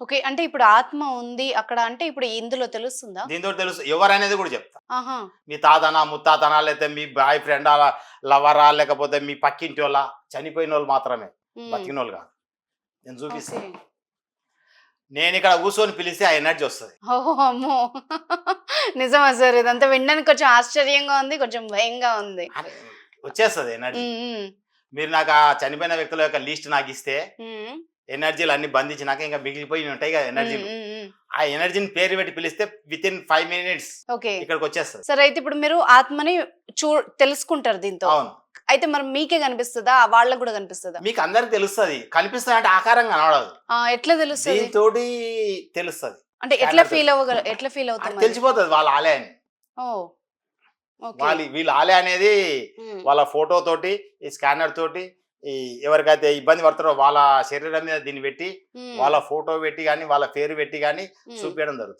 Okay. అంటే ఇప్పుడు ఆత్మ ఉంది అక్కడ అంటే ఇప్పుడు ఇందులో తెలుస్తుందా? దీంతో తెలుసు ఎవరనేది కూడా చెప్తా. ఆహా! మీ తాతనా, ముత్తాతనా, లేకపోతే మీ బాయ్ ఫ్రెండా, లవరా, లేకపోతే మీ పక్కింటోళ్ళ, చనిపోయినోళ్ళు మాత్రమే. హ్మ్. బతికినోళ్ళు కాదు. నేను చూపిస్తా. ఓకే. నేనిక్కడ కూర్చొని పిలిస్తే ఆ ఎనర్జీ వస్తది. ఓహో! అమ్మో! నిజమా సార్? ఇదంతా వినడానికి కొంచెం ఆశ్చర్యంగా ఉంది. కొంచెం భయంగా ఉంది. అరే! వచ్చేస్తది ఎనర్జీ. హ్మ్. హ్మ్. మీరు నాకు ఆ చనిపోయిన వ్యక్తుల యొక్క లిస్ట్ నాకిస్తే, హ్మ్. ఎనర్జీలు అన్నీ బంధించినాక ఇంకా మిగిలిపోయి ఉంటాయి కదా హ్మ్. ఎనర్జీలు. హ్మ్. హ్మ్. ఆ ఎనర్జీని పేరు పెట్టి పిలిస్తే వితిన్ 5 మినిట్స్ ఓకే. ఇక్కడికొచ్చేస్తది. సరే అయితే ఇప్పుడు మీరు ఆత్మని చూ తెలుసుకుంటారు దీంతో. అవును. అయితే మరి మీకే కనిపిస్తదా? వాళ్ళకి గూడా కనిపిస్తదా? మీకు అందరికి తెలుస్తది. కనిపిస్తదంటే ఆకారం కనపడదు. ఆ! ఎట్లా తెలుస్తది? దీనితోటి తెలుస్తది. అంటే స్కానర్ తోటి. ఎట్లా ఫీల్ అవుతాం అది అది? తెలిసిపోతది వాళ్ళ ఆలే అని. ఓహ్! ఓకే. వీళ్ళ ఆలే అనేది హ్మ్. వాళ్ళ ఫోటో తోటి, ఈ స్కానర్ తోటి, ఈ ఎవరికైతే ఇబ్బంది పడతారో వాళ్ళ శరీరం మీద దీన్ని పెట్టి, హ్మ్. వాళ్ళ ఫోటో పెట్టి గాని, వాళ్ళ పేరు పెట్టి గాని హ్మ్. చూపియడం జరుగుతది.